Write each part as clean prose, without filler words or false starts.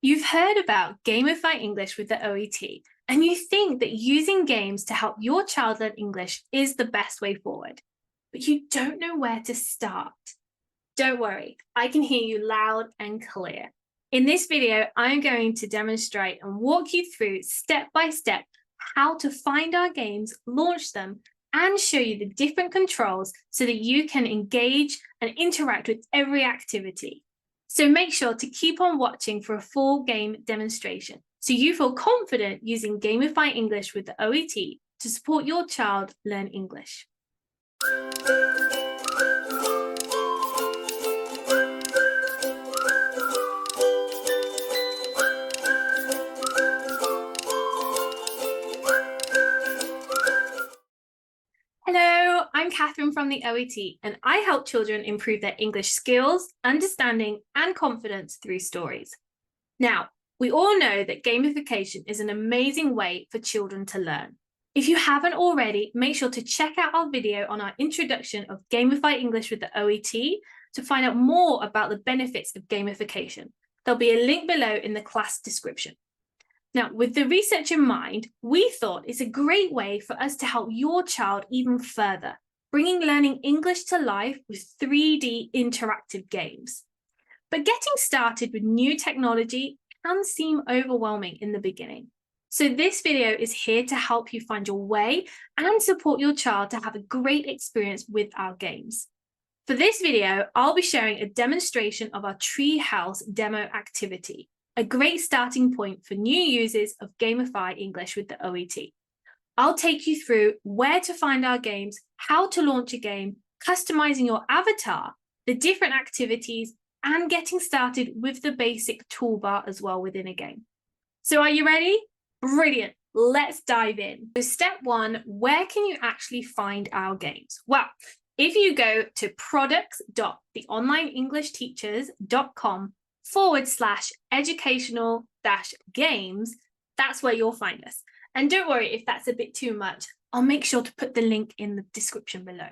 You've heard about Gamify English with the OET, and you think that using games to help your child learn English is the best way forward, but you don't know where to start. Don't worry, I can hear you loud and clear. In this video, I'm going to demonstrate and walk you through step by step how to find our games, launch them, and show you the different controls so that you can engage and interact with every activity. So make sure to keep on watching for a full game demonstration so you feel confident using Gamify English with the OET to support your child learn English. Hello, I'm Catherine from the OET, and I help children improve their English skills, understanding, and confidence through stories. Now, we all know that gamification is an amazing way for children to learn. If you haven't already, make sure to check out our video on our introduction of Gamify English with the OET to find out more about the benefits of gamification. There'll be a link below in the class description. Now, with the research in mind, we thought it's a great way for us to help your child even further, bringing learning English to life with 3D interactive games. But getting started with new technology can seem overwhelming in the beginning. So this video is here to help you find your way and support your child to have a great experience with our games. For this video, I'll be sharing a demonstration of our Treehouse demo activity, a great starting point for new users of Gamify English with the OET. I'll take you through where to find our games, how to launch a game, customizing your avatar, the different activities, and getting started with the basic toolbar as well within a game. So are you ready? Brilliant. Let's dive in. So step one, where can you actually find our games? Well, if you go to products.theonlineenglishteachers.com/educational-games, that's where you'll find us. And don't worry if that's a bit too much. I'll make sure to put the link in the description below.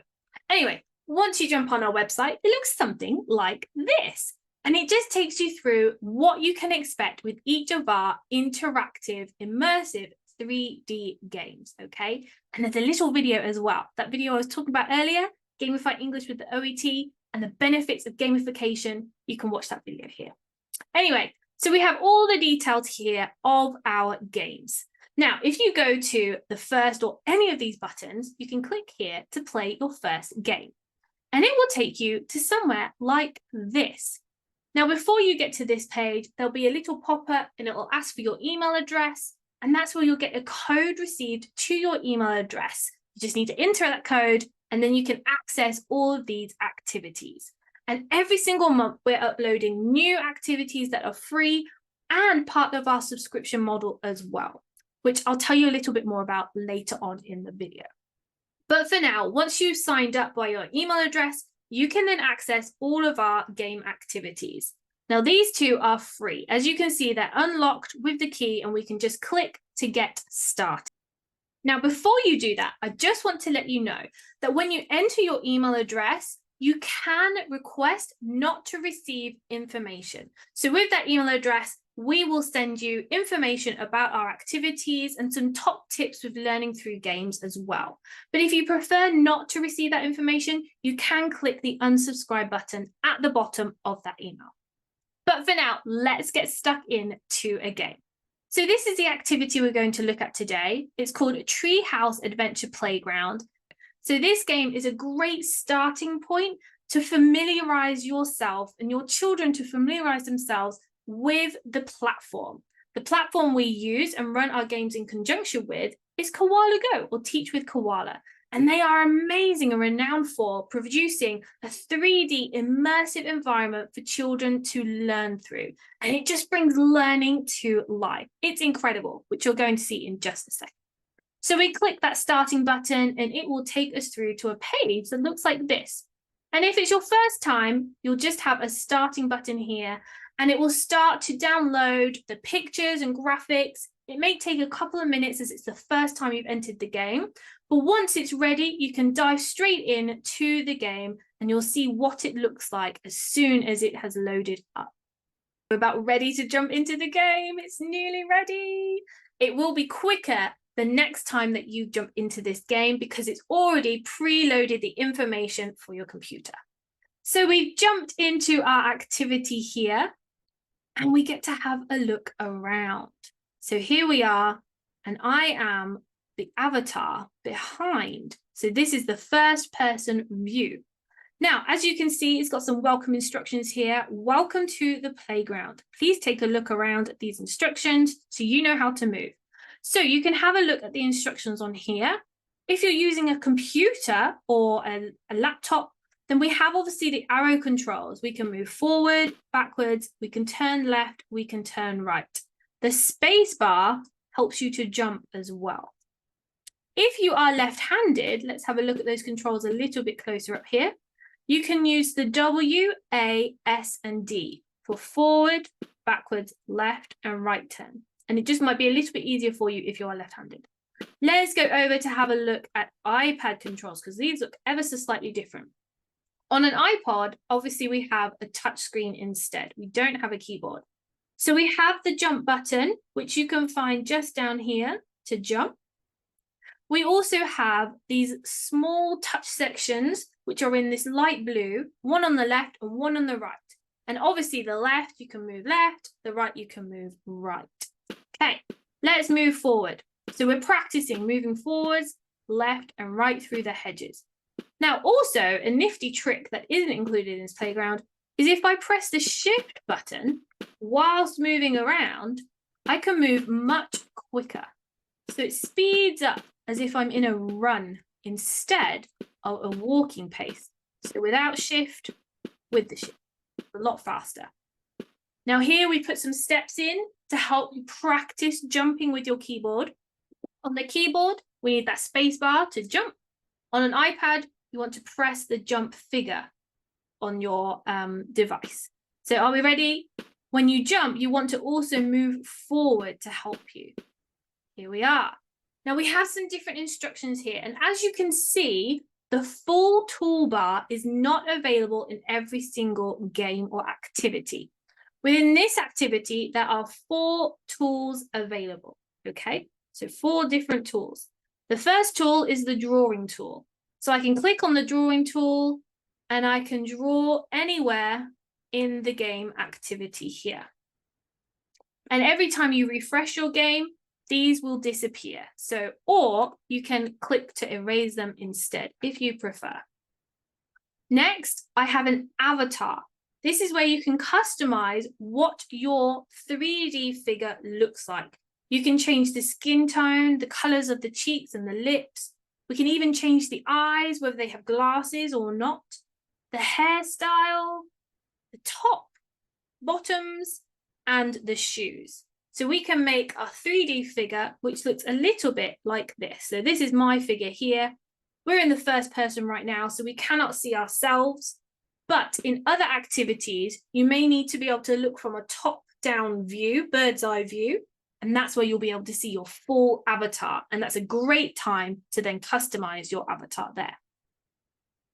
Anyway, once you jump on our website, it looks something like this. And it just takes you through what you can expect with each of our interactive, immersive 3D games, okay? And there's a little video as well. That video I was talking about earlier, Gamify English with the OET, and the benefits of gamification, you can watch that video here. Anyway, so we have all the details here of our games. Now, if you go to the first or any of these buttons, you can click here to play your first game. And it will take you to somewhere like this. Now, before you get to this page, there'll be a little pop-up and it will ask for your email address. And that's where you'll get a code received to your email address. You just need to enter that code and then you can access all of these activities. And every single month, we're uploading new activities that are free and part of our subscription model as well, which I'll tell you a little bit more about later on in the video. But for now, once you've signed up by your email address, you can then access all of our game activities. Now, these two are free. As you can see, they're unlocked with the key and we can just click to get started. Now, before you do that, I just want to let you know that when you enter your email address, you can request not to receive information. So with that email address, we will send you information about our activities and some top tips with learning through games as well. But if you prefer not to receive that information, you can click the unsubscribe button at the bottom of that email. But for now, let's get stuck into a game. So this is the activity we're going to look at today. It's called Treehouse Adventure Playground. So this game is a great starting point to familiarize yourself and your children to familiarize themselves with the platform. The platform we use and run our games in conjunction with is Koala Go or Teach with Koala. And they are amazing and renowned for producing a 3D immersive environment for children to learn through. And it just brings learning to life. It's incredible, which you're going to see in just a second. So we click that starting button and it will take us through to a page that looks like this. And if it's your first time, you'll just have a starting button here and it will start to download the pictures and graphics. It may take a couple of minutes as it's the first time you've entered the game, but once it's ready, you can dive straight in to the game and you'll see what it looks like as soon as it has loaded up. We're about ready to jump into the game. It's nearly ready. It will be quicker the next time that you jump into this game because it's already preloaded the information for your computer. So we've jumped into our activity here and we get to have a look around. So here we are, and I am the avatar behind. So this is the first person view. Now, as you can see, it's got some welcome instructions here. Welcome to the playground. Please take a look around at these instructions so you know how to move. So you can have a look at the instructions on here. If you're using a computer or a laptop, then we have obviously the arrow controls. We can move forward, backwards, we can turn left, we can turn right. The space bar helps you to jump as well. If you are left-handed, let's have a look at those controls a little bit closer up here. You can use the W, A, S, and D for forward, backwards, left, and right turn. And it just might be a little bit easier for you if you are left-handed. Let's go over to have a look at iPad controls because these look ever so slightly different. On an iPod, obviously we have a touch screen instead. We don't have a keyboard. So we have the jump button, which you can find just down here to jump. We also have these small touch sections, which are in this light blue, one on the left and one on the right. And obviously the left, you can move left, the right, you can move right. Okay, let's move forward. So we're practicing moving forwards, left and right through the hedges. Now, also a nifty trick that isn't included in this playground is if I press the shift button whilst moving around, I can move much quicker. So it speeds up as if I'm in a run instead of a walking pace. So without shift, with the shift, a lot faster. Now here we put some steps in to help you practice jumping with your keyboard. On the keyboard, we need that space bar to jump. On an iPad, you want to press the jump figure on your device. So are we ready? When you jump, you want to also move forward to help you. Here we are. Now we have some different instructions here. And as you can see, the full toolbar is not available in every single game or activity. Within this activity, there are 4 tools available, okay? So 4 different tools. The first tool is the drawing tool. So I can click on the drawing tool and I can draw anywhere in the game activity here. And every time you refresh your game, these will disappear. So, or you can click to erase them instead, if you prefer. Next, I have an avatar. This is where you can customize what your 3D figure looks like. You can change the skin tone, the colors of the cheeks and the lips. We can even change the eyes, whether they have glasses or not, the hairstyle, the top, bottoms, and the shoes. So we can make a 3D figure, which looks a little bit like this. So this is my figure here. We're in the first person right now, so we cannot see ourselves. But in other activities, you may need to be able to look from a top-down view, bird's eye view, and that's where you'll be able to see your full avatar. And that's a great time to then customize your avatar there.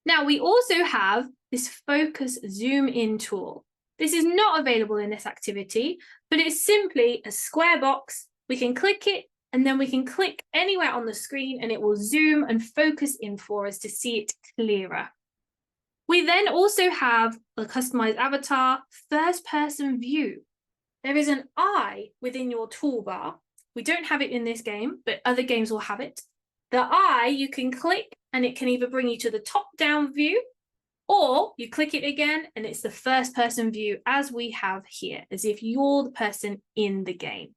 Now, we also have this focus zoom in tool. This is not available in this activity, but it's simply a square box. We can click it, and then we can click anywhere on the screen, and it will zoom and focus in for us to see it clearer. We then also have a customized avatar, first person view. There is an eye within your toolbar. We don't have it in this game, but other games will have it. The eye, you can click and it can either bring you to the top-down view, or you click it again and it's the first person view as we have here, as if you're the person in the game.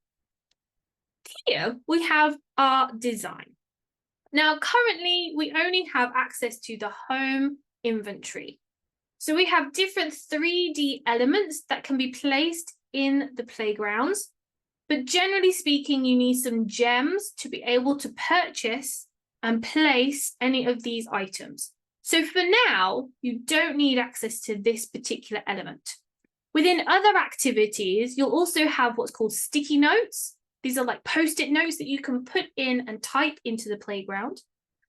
Here we have our design. Now, currently we only have access to the home inventory. So we have different 3D elements that can be placed in the playgrounds, but generally speaking, you need some gems to be able to purchase and place any of these items. So for now, you don't need access to this particular element. Within other activities, you'll also have what's called sticky notes. These are like post-it notes that you can put in and type into the playground.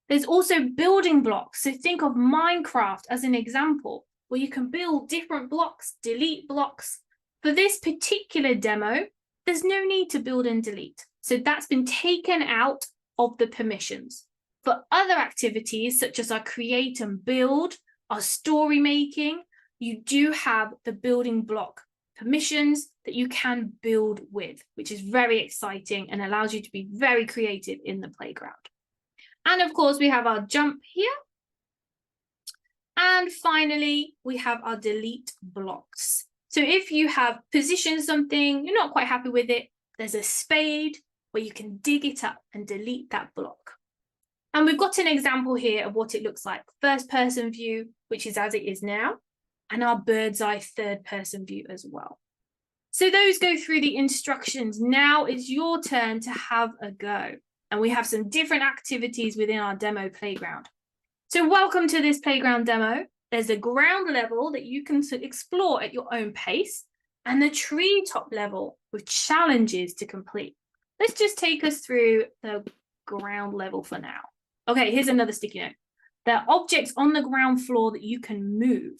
There's also building blocks. So think of Minecraft as an example, where you can build different blocks, delete blocks. For this particular demo, there's no need to build and delete. So that's been taken out of the permissions. For other activities, such as our create and build, our story making, you do have the building block permissions that you can build with, which is very exciting and allows you to be very creative in the playground. And of course, we have our jump here. And finally, we have our delete blocks. So if you have positioned something, you're not quite happy with it, there's a spade where you can dig it up and delete that block. And we've got an example here of what it looks like. First person view, which is as it is now, and our bird's eye third person view as well. So those go through the instructions. Now it's your turn to have a go. And we have some different activities within our demo playground. So welcome to this playground demo. There's a ground level that you can explore at your own pace and the treetop level with challenges to complete. Let's just take us through the ground level for now. Okay, here's another sticky note. There are objects on the ground floor that you can move.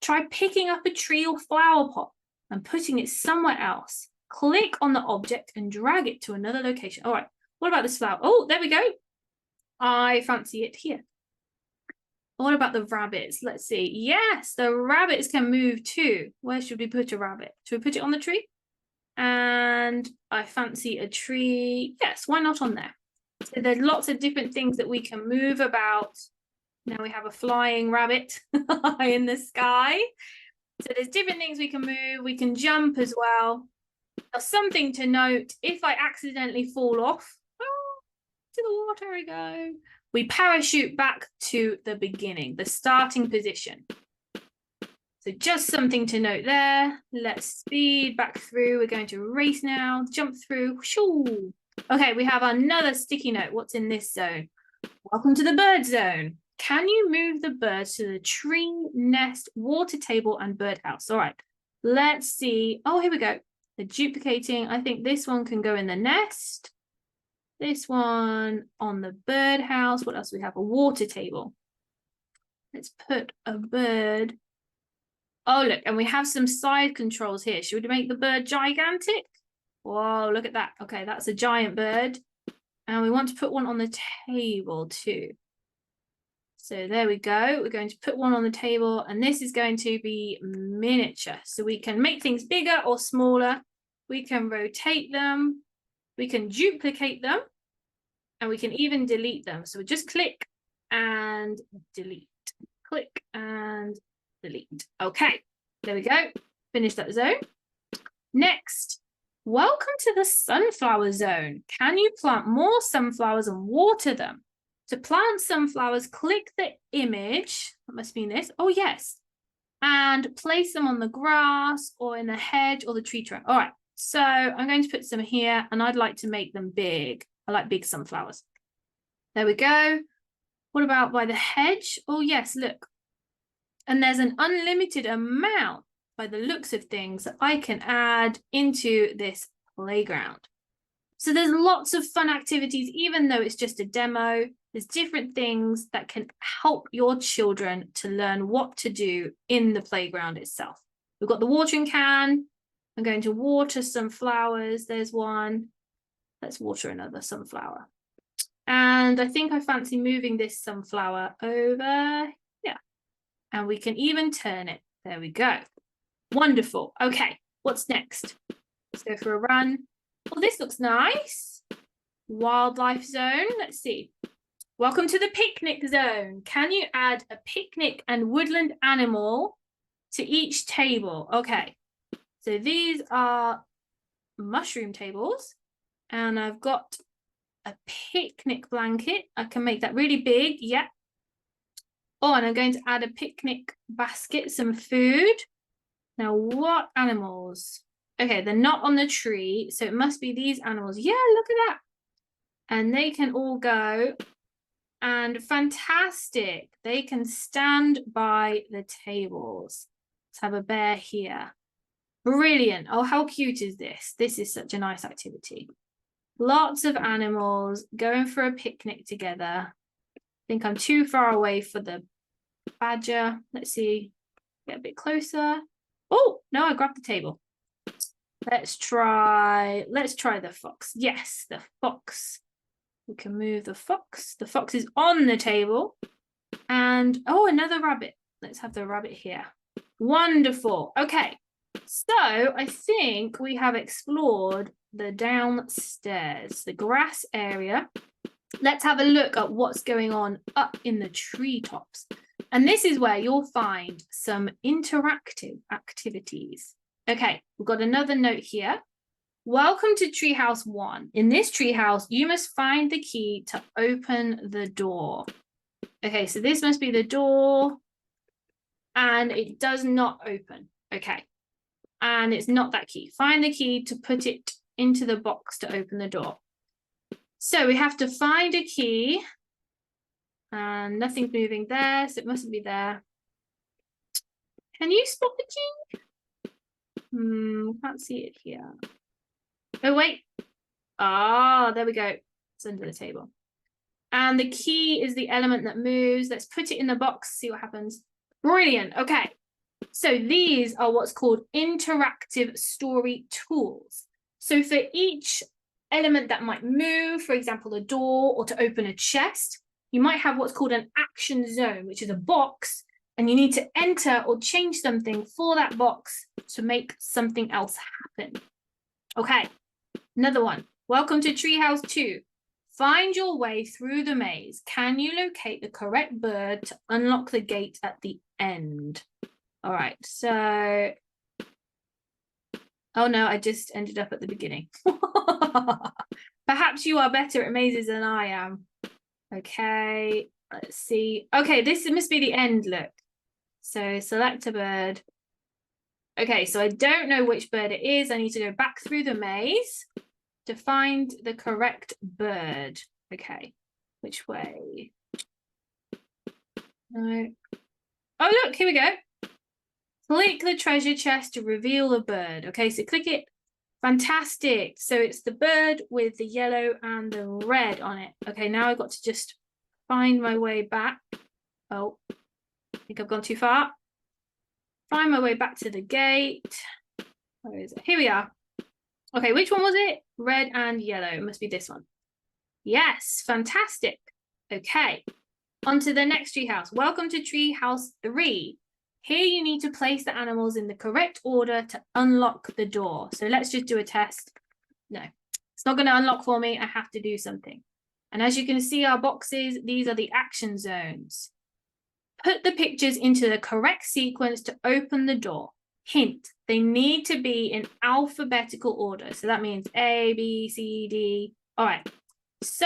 Try picking up a tree or flower pot and putting it somewhere else. Click on the object and drag it to another location. All right, what about this flower? Oh, there we go. I fancy it here. What about the rabbits? Let's see. Yes, the rabbits can move too. Where should we put a rabbit? Should we put it on the tree? And I fancy a tree. Yes, why not on there? So there's lots of different things that we can move about. Now we have a flying rabbit in the sky. So there's different things we can move. We can jump as well. Now, something to note, if I accidentally fall off, to the water we go. We parachute back to the beginning, the starting position. So just something to note there. Let's speed back through. We're going to race now, jump through. Shoo. Okay, we have another sticky note. What's in this zone? Welcome to the bird zone. Can you move the birds to the tree, nest, water table, and birdhouse? All right, let's see. Oh, here we go. The duplicating. I think this one can go in the nest. This one on the birdhouse. What else do we have? A water table. Let's put a bird. Oh, look, and we have some side controls here. Should we make the bird gigantic? Whoa, look at that. Okay, that's a giant bird. And we want to put one on the table too. So there we go. We're going to put one on the table, and this is going to be miniature. So we can make things bigger or smaller. We can rotate them. We can duplicate them, and we can even delete them. So we just click and delete. Click and delete. Okay, there we go. Finish that zone. Next, welcome to the sunflower zone. Can you plant more sunflowers and water them? To plant sunflowers, click the image. That must mean this. Oh, yes. And place them on the grass or in the hedge or the tree trunk. All right. So I'm going to put some here, and I'd like to make them big. I like big sunflowers. There we go. What about by the hedge? Oh, yes, look. And there's an unlimited amount, by the looks of things, that I can add into this playground. So there's lots of fun activities, even though it's just a demo. There's different things that can help your children to learn what to do in the playground itself. We've got the watering can. I'm going to water some flowers. There's one. Let's water another sunflower. And I think I fancy moving this sunflower over here. And we can even turn it. There we go. Wonderful. Okay, what's next? Let's go for a run. Oh, this looks nice. Wildlife zone. Let's see. Welcome to the picnic zone. Can you add a picnic and woodland animal to each table? Okay. So these are mushroom tables, and I've got a picnic blanket. I can make that really big. Yeah. Oh, and I'm going to add a picnic basket, some food. Now, what animals? Okay, they're not on the tree, so it must be these animals. Yeah, look at that. And they can all go. And fantastic. They can stand by the tables. Let's have a bear here. Brilliant. Oh, how cute is this? This is such a nice activity. Lots of animals going for a picnic together. I think I'm too far away for the badger. Let's see. Get a bit closer. Oh, no, I grabbed the table. Let's try the fox. Yes, the fox. We can move the fox. The fox is on the table. And, oh, another rabbit. Let's have the rabbit here. Wonderful. Okay, so I think we have explored the downstairs, the grass area. Let's have a look at what's going on up in the treetops. And this is where you'll find some interactive activities. Okay, we've got another note here. Welcome to Treehouse 1. In this treehouse, you must find the key to open the door. Okay, so this must be the door. And it does not open. Okay. And it's not that key. Find the key to put it into the box to open the door. So we have to find a key. And nothing's moving there, so it mustn't be there. Can you spot the key? Can't see it here. Oh, wait. Ah, there we go. It's under the table. And the key is the element that moves. Let's put it in the box, see what happens. Brilliant. Okay. So these are what's called interactive story tools. So for each element that might move, for example, a door or to open a chest, you might have what's called an action zone, which is a box, and you need to enter or change something for that box to make something else happen. Okay, another one. Welcome to Treehouse 2. Find your way through the maze. Can you locate the correct bird to unlock the gate at the end? All right, so... Oh no, I just ended up at the beginning. Perhaps you are better at mazes than I am. Okay, let's see. Okay, this must be the end, look. So select a bird. Okay, so I don't know which bird it is. I need to go back through the maze to find the correct bird. Okay, which way? No. Oh, look, here we go. Click the treasure chest to reveal the bird. Okay, so click it. Fantastic. So it's the bird with the yellow and the red on it. Okay, now I've got to just find my way back. Oh, I think I've gone too far. Find my way back to the gate. Where is it? Here we are. Okay, which one was it? Red and yellow. It must be this one. Yes, fantastic. Okay, on to the next treehouse. Welcome to Treehouse 3. Here you need to place the animals in the correct order to unlock the door. So let's just do a test. No, it's not going to unlock for me. I have to do something. And as you can see, our boxes, these are the action zones. Put the pictures into the correct sequence to open the door. Hint, they need to be in alphabetical order. So that means A, B, C, D. All right. So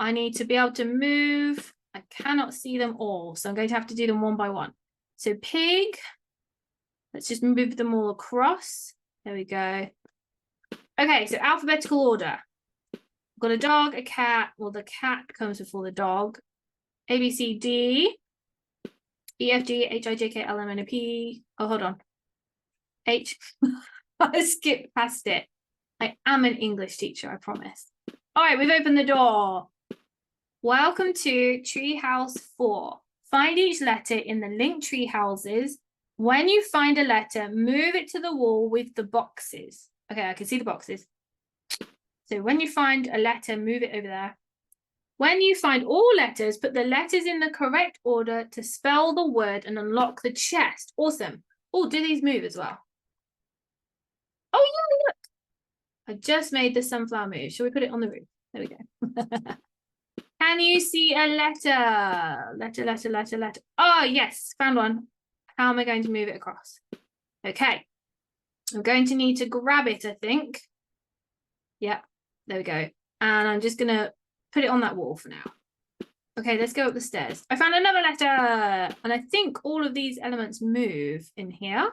I need to be able to move. I cannot see them all. So I'm going to have to do them one by one. So pig, let's just move them all across. There we go. Okay, so alphabetical order. I've got a dog, a cat. Well, the cat comes before the dog. A, B, C, D, E, F, G, H, I, J, K, L, M, N, O, P. Oh, hold on. H. I skipped past it. I am an English teacher, I promise. All right, we've opened the door. Welcome to Treehouse 4. Find each letter in the linked tree houses. When you find a letter, move it to the wall with the boxes. Okay, I can see the boxes. So when you find a letter, move it over there. When you find all letters, put the letters in the correct order to spell the word and unlock the chest. Awesome. Oh, do these move as well? Oh, yeah, look. I just made the sunflower move. Shall we put it on the roof? There we go. Can you see a letter? Letter. Oh, yes, found one. How am I going to move it across? Okay. I'm going to need to grab it, I think. Yeah, there we go. And I'm just going to put it on that wall for now. Okay, let's go up the stairs. I found another letter. And I think all of these elements move in here.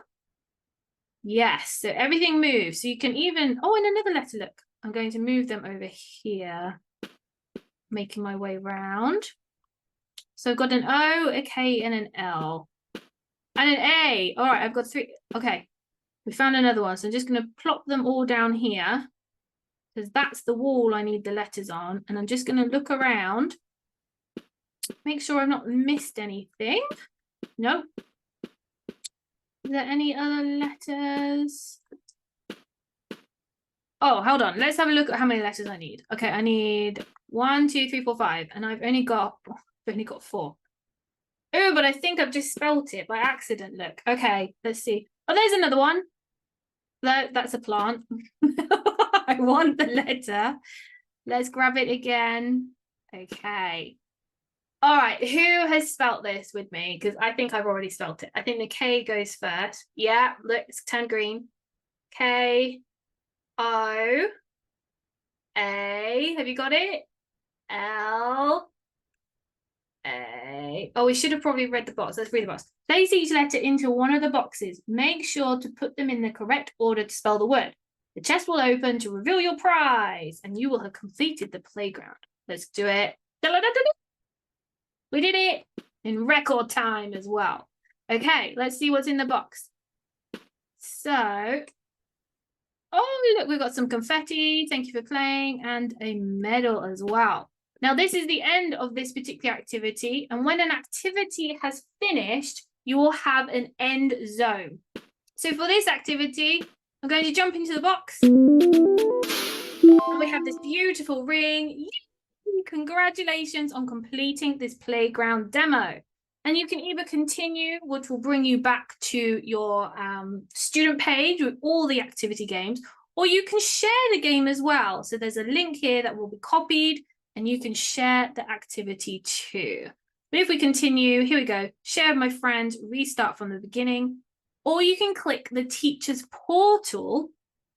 Yes, so everything moves. So you can even... Oh, and another letter, look. I'm going to move them over here. Making my way round. So I've got an O, a K, and an L. And an A. All right, I've got 3. Okay, we found another one. So I'm just going to plop them all down here. Because that's the wall I need the letters on. And I'm just going to look around. Make sure I've not missed anything. Nope. Is there any other letters? Oh, hold on. Let's have a look at how many letters I need. Okay, I need 1, 2, 3, 4, 5, and I've only got 4. Oh, but I think I've just spelt it by accident. Look. Okay, let's see. Oh, there's another one. That's a plant. I want the letter. Let's grab it again. Okay. All right, who has spelt this with me? Because I think I've already spelt it. I think the K goes first. Yeah, look, it's turned green. K, O, A. Have you got it? L, A. Oh, we should have probably read the box. Let's read the box. Place each letter into one of the boxes. Make sure to put them in the correct order to spell the word. The chest will open to reveal your prize, and you will have completed the playground. Let's do it. We did it in record time as well. Okay, let's see what's in the box. So, oh, look, we've got some confetti. Thank you for playing, and a medal as well. Now, this is the end of this particular activity. And when an activity has finished, you will have an end zone. So for this activity, I'm going to jump into the box. And we have this beautiful ring. Yay! Congratulations on completing this playground demo. And you can either continue, which will bring you back to your student page with all the activity games, or you can share the game as well. So there's a link here that will be copied, and you can share the activity too. But if we continue, here we go. Share with my friends, restart from the beginning. Or you can click the teacher's portal,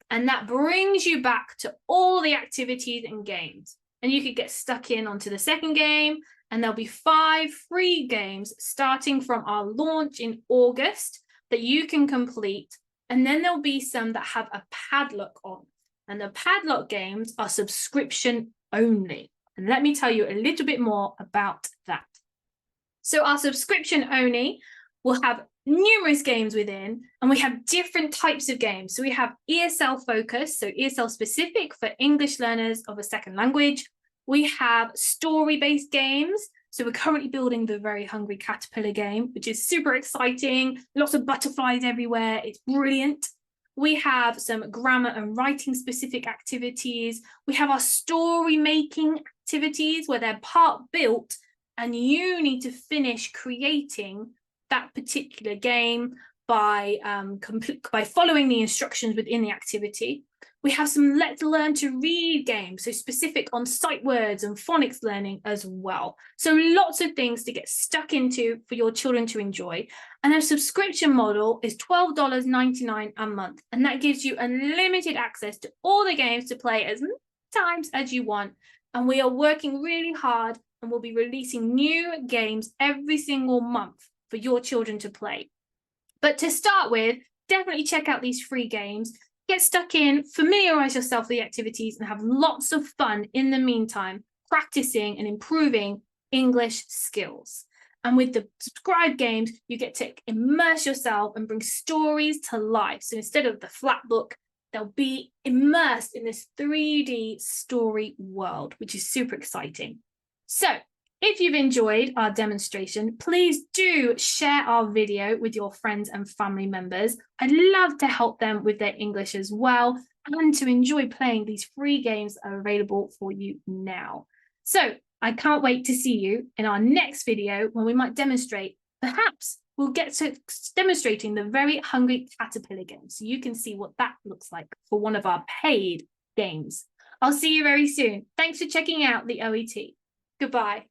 and that brings you back to all the activities and games. And you could get stuck in onto the second game, and there'll be 5 free games starting from our launch in August that you can complete. And then there'll be some that have a padlock on. And the padlock games are subscription only. And let me tell you a little bit more about that. So our subscription only will have numerous games within, and we have different types of games. So we have ESL focused, so ESL specific for English learners of a second language. We have story-based games. So we're currently building the Very Hungry Caterpillar game, which is super exciting. Lots of butterflies everywhere. It's brilliant. We have some grammar and writing specific activities. We have our story making activities where they're part built and you need to finish creating that particular game by following the instructions within the activity. We have some Let's Learn to Read games, so specific on sight words and phonics learning as well. So lots of things to get stuck into for your children to enjoy. And our subscription model is $12.99 a month. And that gives you unlimited access to all the games to play as many times as you want. And we are working really hard, and we'll be releasing new games every single month for your children to play. But to start with, definitely check out these free games. Get stuck in, familiarize yourself with the activities, and have lots of fun in the meantime, practicing and improving English skills. And with the subscribed games, you get to immerse yourself and bring stories to life. So instead of the flat book, they'll be immersed in this 3D story world, which is super exciting. So if you've enjoyed our demonstration, please do share our video with your friends and family members. I'd love to help them with their English as well, and to enjoy playing these free games that are available for you now. So I can't wait to see you in our next video when we might demonstrate. Perhaps we'll get to demonstrating the Very Hungry Caterpillar game, so you can see what that looks like for one of our paid games. I'll see you very soon. Thanks for checking out the OET. Goodbye.